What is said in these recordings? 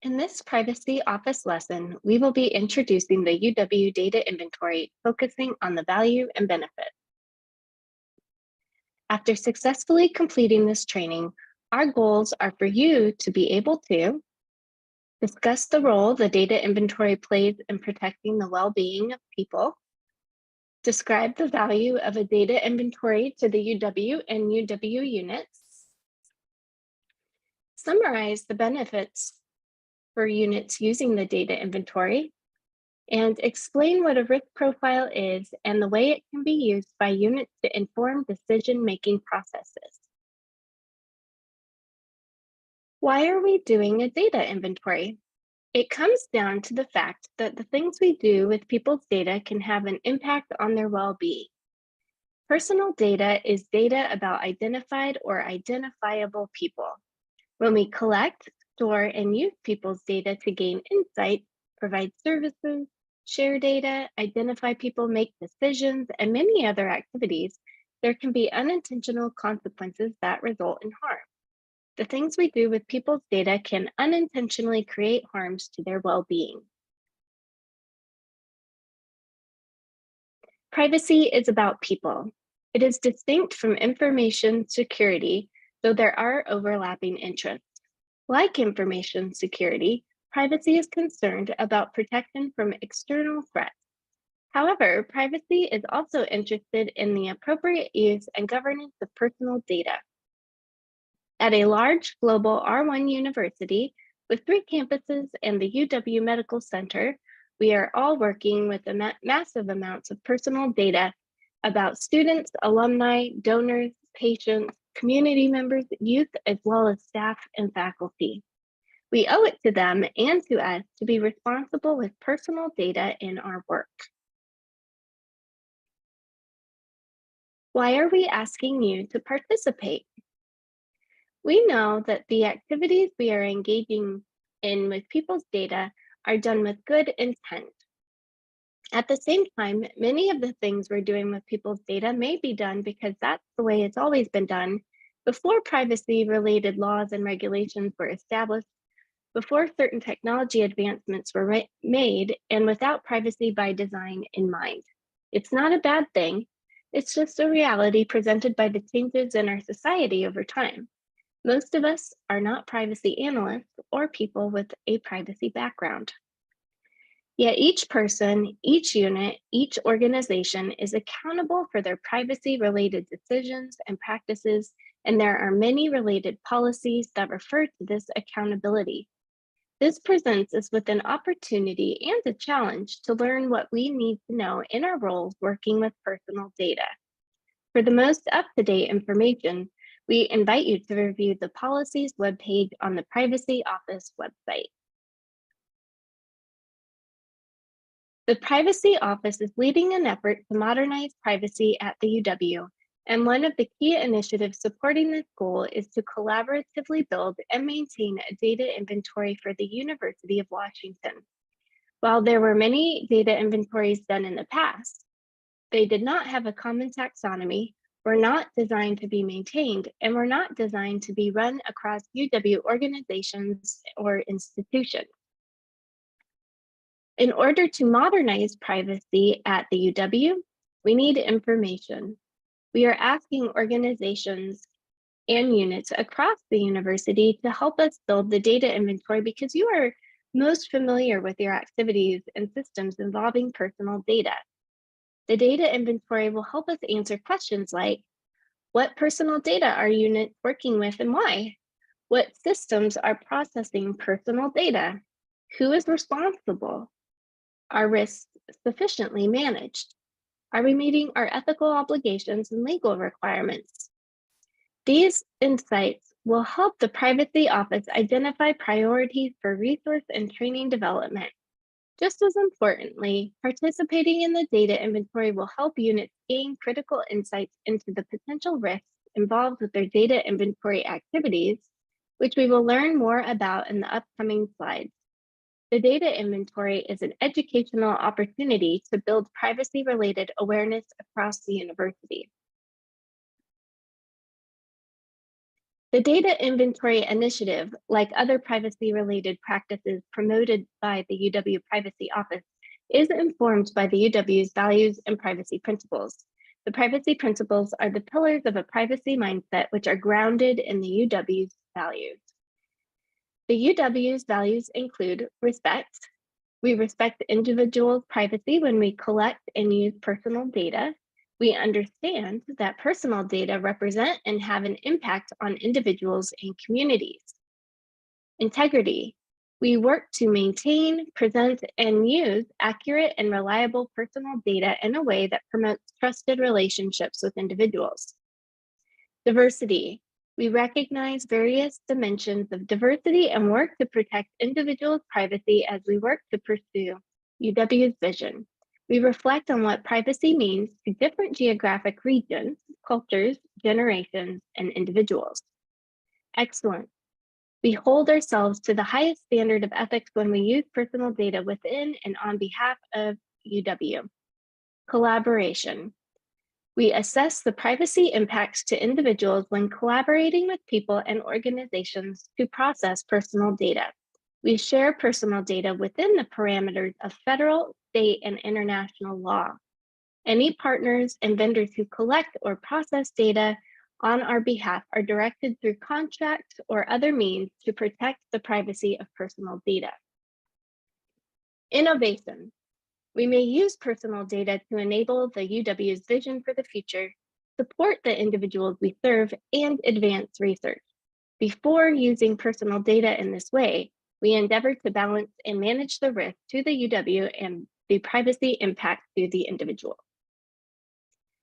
In this Privacy Office lesson, we will be introducing the UW Data Inventory, focusing on the value and benefit. After successfully completing this training, our goals are for you to be able to discuss the role the data inventory plays in protecting the well-being of people, describe the value of a data inventory to the UW and UW units, summarize the benefits for units using the data inventory, and explain what a risk profile is and the way it can be used by units to inform decision-making processes. Why are we doing a data inventory? It comes down to the fact that the things we do with people's data can have an impact on their well-being. Personal data is data about identified or identifiable people. When we collect, store, and use people's data to gain insight, provide services, share data, identify people, make decisions, and many other activities, there can be unintentional consequences that result in harm. The things we do with people's data can unintentionally create harms to their well-being. Privacy is about people. It is distinct from information security, though there are overlapping interests. Like information security, privacy is concerned about protection from external threats. However, privacy is also interested in the appropriate use and governance of personal data. At a large global R1 university with 3 campuses and the UW Medical Center, we are all working with massive amounts of personal data about students, alumni, donors, patients, community members, youth, as well as staff and faculty. We owe it to them and to us to be responsible with personal data in our work. Why are we asking you to participate? We know that the activities we are engaging in with people's data are done with good intent. At the same time, many of the things we're doing with people's data may be done because that's the way it's always been done before privacy-related laws and regulations were established, before certain technology advancements were made, and without privacy by design in mind. It's not a bad thing. It's just a reality presented by the changes in our society over time. Most of us are not privacy analysts or people with a privacy background. Yet each person, each unit, each organization is accountable for their privacy-related decisions and practices, and there are many related policies that refer to this accountability. This presents us with an opportunity and a challenge to learn what we need to know in our roles working with personal data. For the most up-to-date information, we invite you to review the policies webpage on the Privacy Office website. The Privacy Office is leading an effort to modernize privacy at the UW, and one of the key initiatives supporting this goal is to collaboratively build and maintain a data inventory for the University of Washington. While there were many data inventories done in the past, they did not have a common taxonomy, were not designed to be maintained, and were not designed to be run across UW organizations or institutions. In order to modernize privacy at the UW, we need information. We are asking organizations and units across the university to help us build the data inventory because you are most familiar with your activities and systems involving personal data. The data inventory will help us answer questions like, what personal data are units working with and why? What systems are processing personal data? Who is responsible? Are risks sufficiently managed? Are we meeting our ethical obligations and legal requirements? These insights will help the Privacy Office identify priorities for resource and training development. Just as importantly, participating in the data inventory will help units gain critical insights into the potential risks involved with their data inventory activities, which we will learn more about in the upcoming slides. The data inventory is an educational opportunity to build privacy-related awareness across the university. The Data Inventory Initiative, like other privacy-related practices promoted by the UW Privacy Office, is informed by the UW's values and privacy principles. The privacy principles are the pillars of a privacy mindset which are grounded in the UW's values. The UW's values include respect. We respect individuals' privacy when we collect and use personal data. We understand that personal data represent and have an impact on individuals and communities. Integrity. We work to maintain, present, and use accurate and reliable personal data in a way that promotes trusted relationships with individuals. Diversity. We recognize various dimensions of diversity and work to protect individuals' privacy as we work to pursue UW's vision. We reflect on what privacy means to different geographic regions, cultures, generations, and individuals. Excellence. We hold ourselves to the highest standard of ethics when we use personal data within and on behalf of UW. Collaboration. We assess the privacy impacts to individuals when collaborating with people and organizations to process personal data. We share personal data within the parameters of federal, state, and international law. Any partners and vendors who collect or process data on our behalf are directed through contracts or other means to protect the privacy of personal data. Innovation. We may use personal data to enable the UW's vision for the future, support the individuals we serve, and advance research. Before using personal data in this way, we endeavor to balance and manage the risk to the UW and the privacy impact to the individual.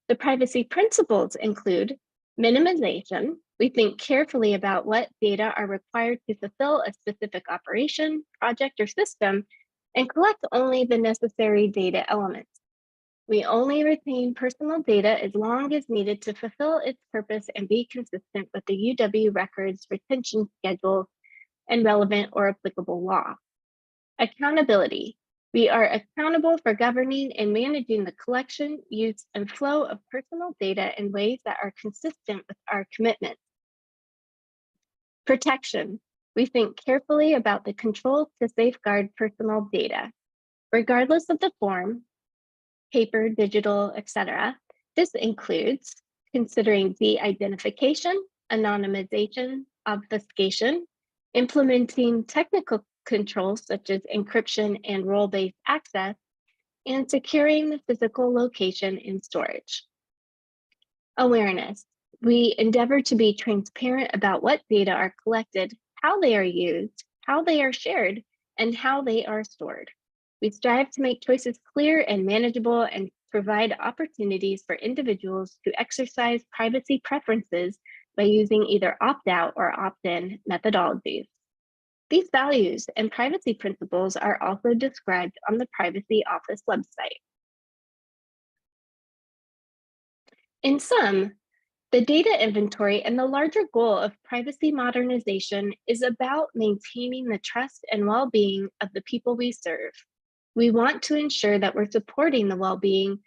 The privacy principles include minimization. We think carefully about what data are required to fulfill a specific operation, project, or system, and collect only the necessary data elements. We only retain personal data as long as needed to fulfill its purpose and be consistent with the UW records retention schedule and relevant or applicable law. Accountability. We are accountable for governing and managing the collection, use, and flow of personal data in ways that are consistent with our commitments. Protection. We think carefully about the controls to safeguard personal data. Regardless of the form, paper, digital, etc., this includes considering de-identification, anonymization, obfuscation, implementing technical controls such as encryption and role-based access, and securing the physical location and storage. Awareness. We endeavor to be transparent about what data are collected, how they are used, how they are shared, and how they are stored. We strive to make choices clear and manageable and provide opportunities for individuals to exercise privacy preferences by using either opt-out or opt-in methodologies. These values and privacy principles are also described on the Privacy Office website. In sum, the data inventory and the larger goal of privacy modernization is about maintaining the trust and well-being of the people we serve. We want to ensure that we're supporting the well-being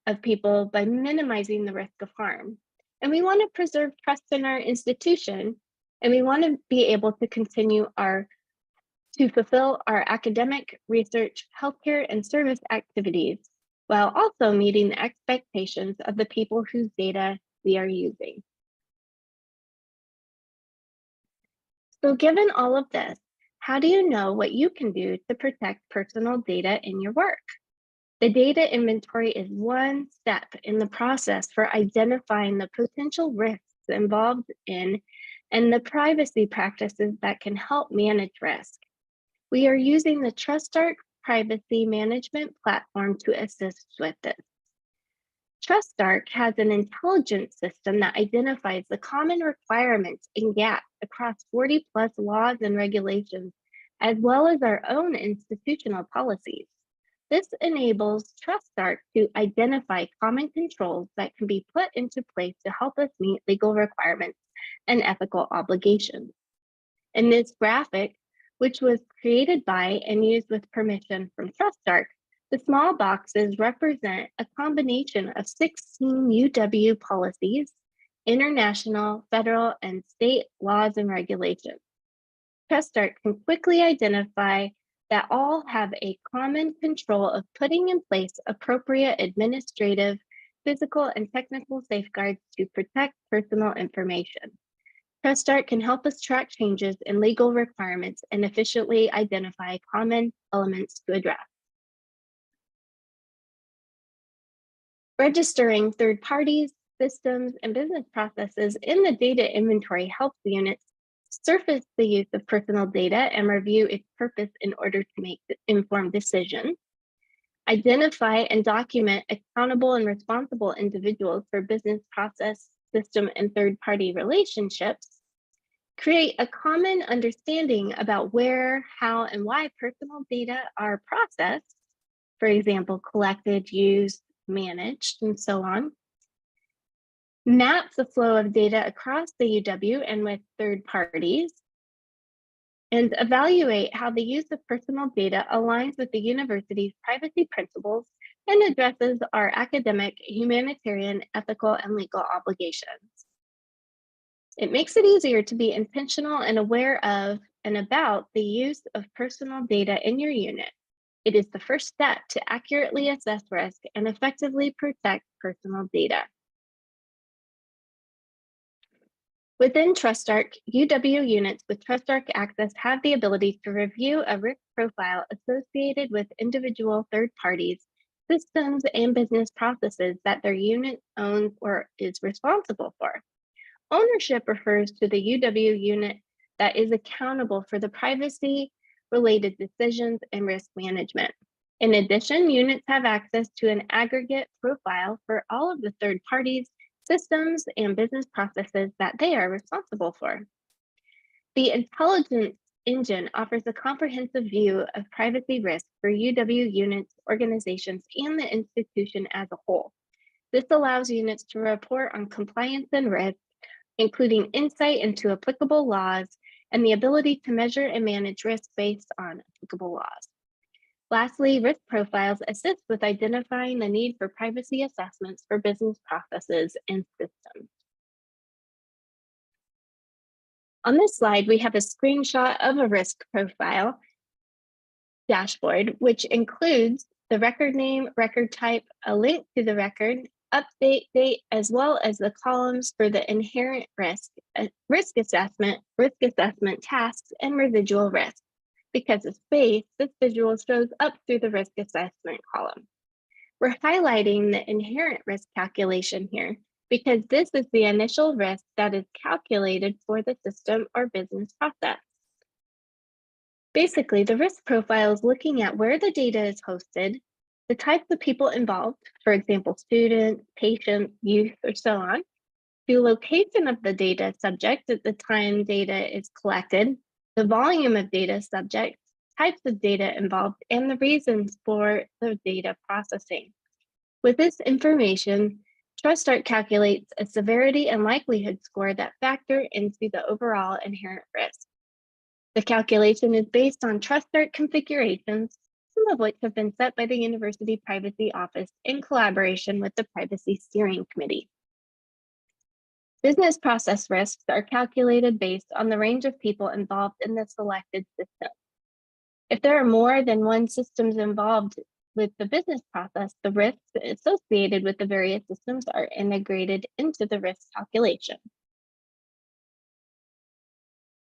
of people by minimizing the risk of harm. And we want to preserve trust in our institution, and we want to be able to continue to fulfill our academic, research, healthcare, and service activities, while also meeting the expectations of the people whose data we are using. So given all of this, how do you know what you can do to protect personal data in your work? The data inventory is one step in the process for identifying the potential risks involved in and the privacy practices that can help manage risk. We are using the TrustArc privacy management platform to assist with this. TrustArc has an intelligence system that identifies the common requirements and gaps across 40+ laws and regulations, as well as our own institutional policies. This enables TrustArc to identify common controls that can be put into place to help us meet legal requirements and ethical obligations. In this graphic, which was created by and used with permission from TrustArc, the small boxes represent a combination of 16 UW policies international, federal, and state laws and regulations. TrustArc can quickly identify that all have a common control of putting in place appropriate administrative, physical, and technical safeguards to protect personal information. TrustArc can help us track changes in legal requirements and efficiently identify common elements to address. Registering third parties, systems, and business processes in the data inventory helps units surface the use of personal data and review its purpose in order to make informed decisions. Identify and document accountable and responsible individuals for business process, system, and third-party relationships. Create a common understanding about where, how, and why personal data are processed, for example, collected, used, managed, and so on. Map the flow of data across the UW and with third parties, and evaluate how the use of personal data aligns with the university's privacy principles and addresses our academic, humanitarian, ethical, and legal obligations. It makes it easier to be intentional and aware of and about the use of personal data in your unit. It is the first step to accurately assess risk and effectively protect personal data. Within TrustArc, UW units with TrustArc Access have the ability to review a risk profile associated with individual third parties, systems, and business processes that their unit owns or is responsible for. Ownership refers to the UW unit that is accountable for the privacy-related decisions and risk management. In addition, units have access to an aggregate profile for all of the third parties, systems, and business processes that they are responsible for. The intelligence engine offers a comprehensive view of privacy risk for UW units, organizations, and the institution as a whole. This allows units to report on compliance and risk, including insight into applicable laws and the ability to measure and manage risk based on applicable laws. Lastly, risk profiles assist with identifying the need for privacy assessments for business processes and systems. On this slide, we have a screenshot of a risk profile dashboard, which includes the record name, record type, a link to the record, update date, as well as the columns for the inherent risk, risk assessment tasks, and residual risk. Because of space, this visual shows up through the risk assessment column. We're highlighting the inherent risk calculation here because this is the initial risk that is calculated for the system or business process. Basically, the risk profile is looking at where the data is hosted, the types of people involved, for example, students, patients, youth, or so on, the location of the data subject at the time data is collected, the volume of data subject, types of data involved, and the reasons for the data processing. With this information, TrustArc calculates a severity and likelihood score that factor into the overall inherent risk. The calculation is based on TrustArc configurations, some of which have been set by the University Privacy Office in collaboration with the Privacy Steering Committee. Business process risks are calculated based on the range of people involved in the selected system. If there are more than one systems involved with the business process, the risks associated with the various systems are integrated into the risk calculation.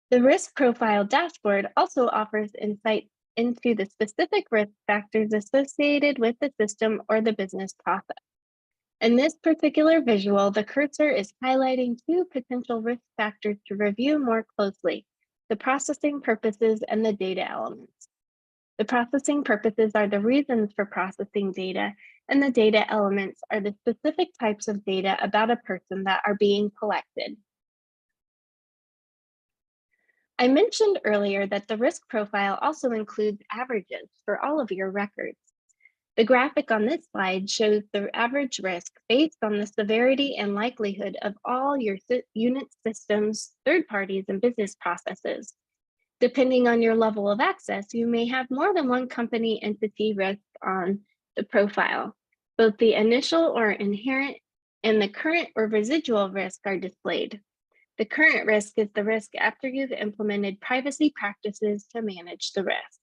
The risk profile dashboard also offers insight into the specific risk factors associated with the system or the business process. In this particular visual, the cursor is highlighting two potential risk factors to review more closely: the processing purposes and the data elements. The processing purposes are the reasons for processing data, and the data elements are the specific types of data about a person that are being collected. I mentioned earlier that the risk profile also includes averages for all of your records. The graphic on this slide shows the average risk based on the severity and likelihood of all your unit systems, third parties, and business processes. Depending on your level of access, you may have more than one company entity risk on the profile. Both the initial or inherent and the current or residual risk are displayed. The current risk is the risk after you've implemented privacy practices to manage the risk.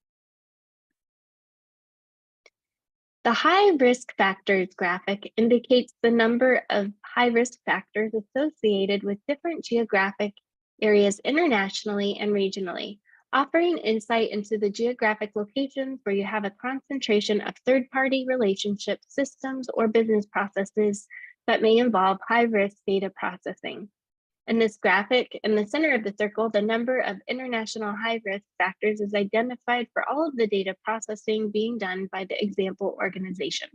The high risk factors graphic indicates the number of high risk factors associated with different geographic areas internationally and regionally, offering insight into the geographic locations where you have a concentration of third-party relationships, systems, or business processes that may involve high-risk data processing. In this graphic, in the center of the circle, the number of international high-risk factors is identified for all of the data processing being done by the example organization.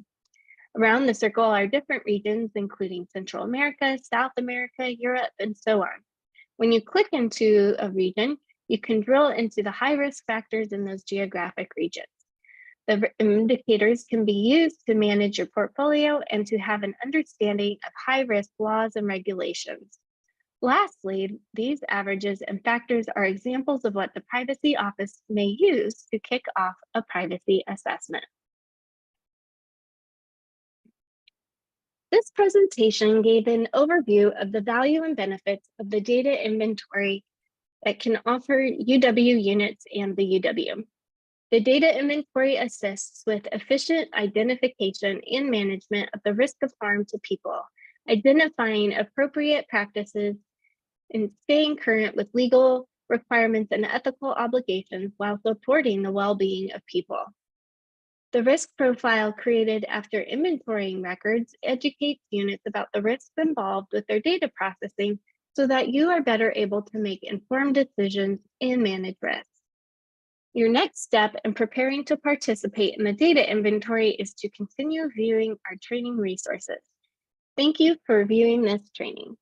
Around the circle are different regions, including Central America, South America, Europe, and so on. When you click into a region, you can drill into the high-risk factors in those geographic regions. The indicators can be used to manage your portfolio and to have an understanding of high-risk laws and regulations. Lastly, these averages and factors are examples of what the Privacy Office may use to kick off a privacy assessment. This presentation gave an overview of the value and benefits of the data inventory that can offer UW units and the UW. The data inventory assists with efficient identification and management of the risk of harm to people, identifying appropriate practices, and staying current with legal requirements and ethical obligations while supporting the well-being of people. The risk profile created after inventorying records educates units about the risks involved with their data processing so that you are better able to make informed decisions and manage risks. Your next step in preparing to participate in the data inventory is to continue viewing our training resources. Thank you for viewing this training.